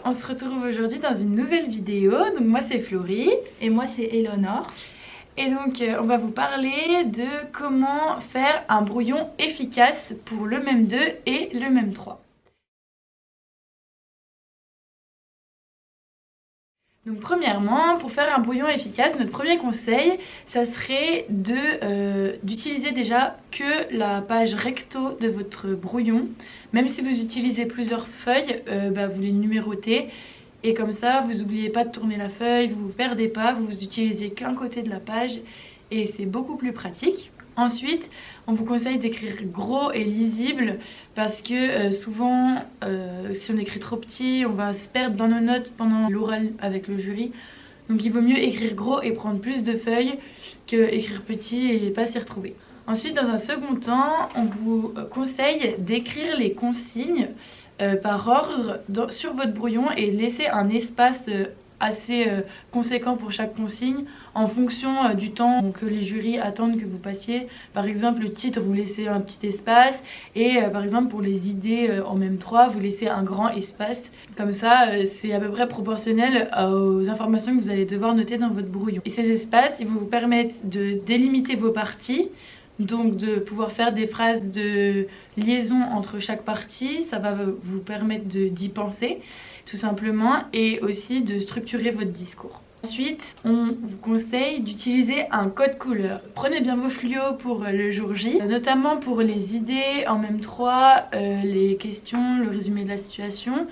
on se retrouve aujourd'hui dans une nouvelle vidéo. Donc moi c'est Florie. Et moi c'est Eleonore. Et donc on va vous parler de comment faire un brouillon efficace pour le MEM2 et le MEM3. Donc premièrement, pour faire un brouillon efficace, notre premier conseil, ça serait d'utiliser déjà que la page recto de votre brouillon. Même si vous utilisez plusieurs feuilles, vous les numérotez. Et comme ça, vous n'oubliez pas de tourner la feuille, vous ne vous perdez pas, vous utilisez qu'un côté de la page et c'est beaucoup plus pratique. Ensuite, on vous conseille d'écrire gros et lisible parce que souvent, si on écrit trop petit, on va se perdre dans nos notes pendant l'oral avec le jury. Donc il vaut mieux écrire gros et prendre plus de feuilles que écrire petit et pas s'y retrouver. Ensuite, dans un second temps, on vous conseille d'écrire les consignes par ordre sur votre brouillon et laisser un espace assez conséquent pour chaque consigne en fonction du temps que les jurys attendent que vous passiez. Par exemple, le titre, vous laissez un petit espace et par exemple pour les idées en MEM3, vous laissez un grand espace. Comme ça, c'est à peu près proportionnel aux informations que vous allez devoir noter dans votre brouillon. Et ces espaces, ils vont vous permettre de délimiter vos parties, donc de pouvoir faire des phrases de liaison entre chaque partie. Ça va vous permettre d'y penser tout simplement et aussi de structurer votre discours. Ensuite, on vous conseille d'utiliser un code couleur. Prenez bien vos fluos pour le jour J, notamment pour les idées en MEM3, les questions, le résumé de la situation.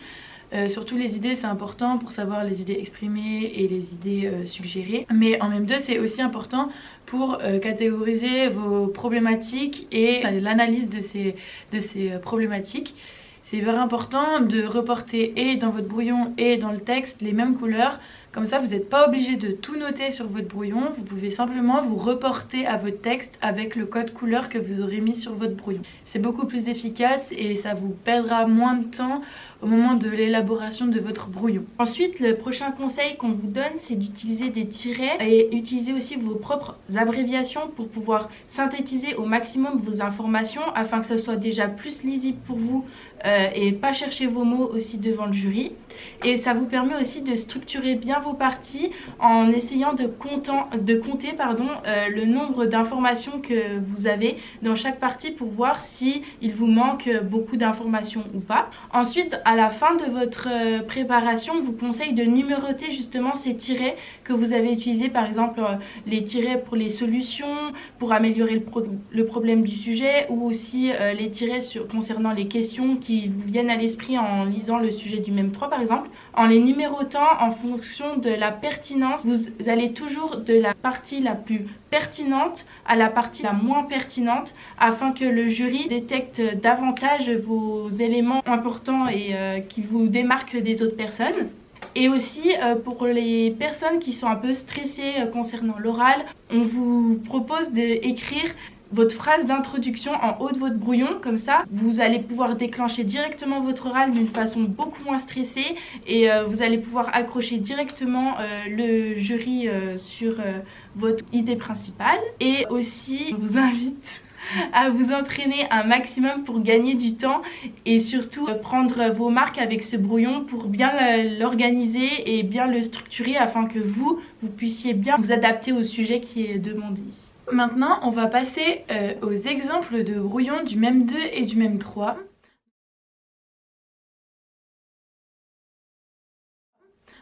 Surtout les idées, c'est important pour savoir les idées exprimées et les idées suggérées. Mais en MEM2, c'est aussi important pour catégoriser vos problématiques et l'analyse de ces problématiques. C'est very important de reporter et dans votre brouillon et dans le texte les mêmes couleurs. Comme ça, vous n'êtes pas obligé de tout noter sur votre brouillon. Vous pouvez simplement vous reporter à votre texte avec le code couleur que vous aurez mis sur votre brouillon. C'est beaucoup plus efficace et ça vous perdra moins de temps au moment de l'élaboration de votre brouillon. Ensuite, le prochain conseil qu'on vous donne, c'est d'utiliser des tirets et utiliser aussi vos propres abréviations pour pouvoir synthétiser au maximum vos informations afin que ce soit déjà plus lisible pour vous et pas chercher vos mots aussi devant le jury. Et ça vous permet aussi de structurer bien vos parties en essayant de compter le nombre d'informations que vous avez dans chaque partie pour voir si il vous manque beaucoup d'informations ou pas. Ensuite, à la fin de votre préparation, on vous conseille de numéroter justement ces tirets que vous avez utilisés, par exemple les tirets pour les solutions, pour améliorer le problème du sujet, ou aussi les tirets concernant les questions qui vous viennent à l'esprit en lisant le sujet du MEM3 par exemple. En les numérotant en fonction de la pertinence, vous allez toujours de la partie la plus pertinente à la partie la moins pertinente afin que le jury détecte davantage vos éléments importants et qui vous démarquent des autres personnes. Et aussi pour les personnes qui sont un peu stressées concernant l'oral, on vous propose d'écrire votre phrase d'introduction en haut de votre brouillon. Comme ça, vous allez pouvoir déclencher directement votre oral d'une façon beaucoup moins stressée et vous allez pouvoir accrocher directement le jury sur votre idée principale. Et aussi, on vous invite à vous entraîner un maximum pour gagner du temps et surtout prendre vos marques avec ce brouillon pour bien l'organiser et bien le structurer afin que vous puissiez bien vous adapter au sujet qui est demandé. Maintenant, on va passer aux exemples de brouillons du MEM2 et du MEM3.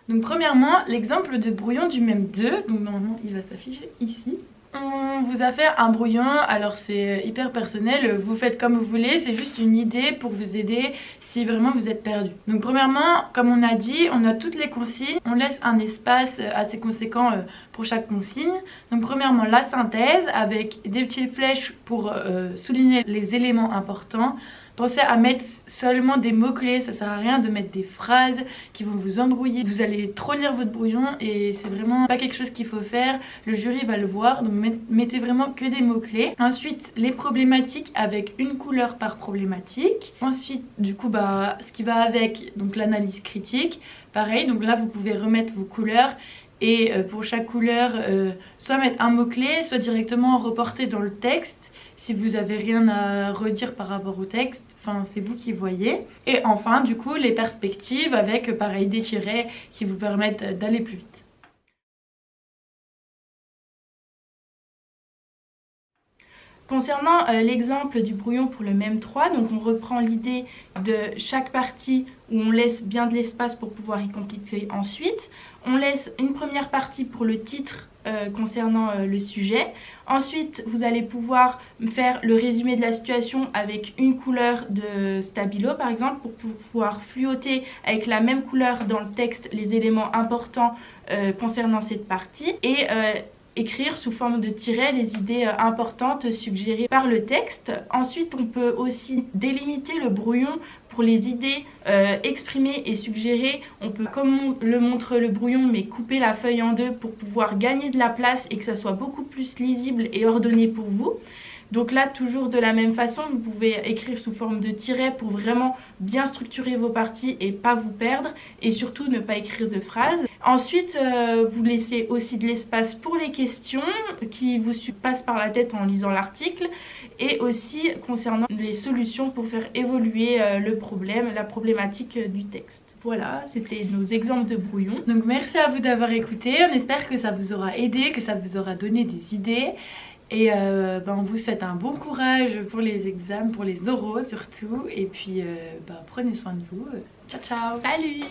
Donc premièrement, l'exemple de brouillon du MEM2, donc normalement il va s'afficher ici. On vous a fait un brouillon, alors c'est hyper personnel, vous faites comme vous voulez, c'est juste une idée pour vous aider si vraiment vous êtes perdu. Donc premièrement, comme on a dit, on a toutes les consignes, on laisse un espace assez conséquent pour chaque consigne. Donc premièrement, la synthèse avec des petites flèches pour souligner les éléments importants. Pensez à mettre seulement des mots-clés, ça sert à rien de mettre des phrases qui vont vous embrouiller. Vous allez trop lire votre brouillon et c'est vraiment pas quelque chose qu'il faut faire. Le jury va le voir, donc mettez vraiment que des mots-clés. Ensuite, les problématiques avec une couleur par problématique. Ensuite, du coup, ce qui va avec, donc l'analyse critique. Pareil, donc là, vous pouvez remettre vos couleurs. Et pour chaque couleur, soit mettre un mot-clé, soit directement reporter dans le texte si vous avez rien à redire par rapport au texte, enfin c'est vous qui voyez. Et enfin du coup les perspectives avec pareil des tirets qui vous permettent d'aller plus vite. Concernant l'exemple du brouillon pour le même 3, donc on reprend l'idée de chaque partie où on laisse bien de l'espace pour pouvoir y compléter ensuite. On laisse une première partie pour le titre concernant le sujet. Ensuite, vous allez pouvoir faire le résumé de la situation avec une couleur de stabilo par exemple pour pouvoir fluoter avec la même couleur dans le texte les éléments importants concernant cette partie et écrire sous forme de tiret les idées importantes suggérées par le texte. Ensuite, on peut aussi délimiter le brouillon pour les idées exprimées et suggérées. On peut, comme le montre le brouillon, mais couper la feuille en deux pour pouvoir gagner de la place et que ça soit beaucoup plus lisible et ordonné pour vous. Donc là, toujours de la même façon, vous pouvez écrire sous forme de tiret pour vraiment bien structurer vos parties et pas vous perdre et surtout ne pas écrire de phrases. Ensuite, vous laissez aussi de l'espace pour les questions qui vous passent par la tête en lisant l'article et aussi concernant les solutions pour faire évoluer le problème, la problématique du texte. Voilà, c'était nos exemples de brouillon. Donc merci à vous d'avoir écouté, on espère que ça vous aura aidé, que ça vous aura donné des idées. Et on vous souhaite un bon courage pour les examens, pour les oraux surtout. Et puis prenez soin de vous. Ciao ciao. Salut.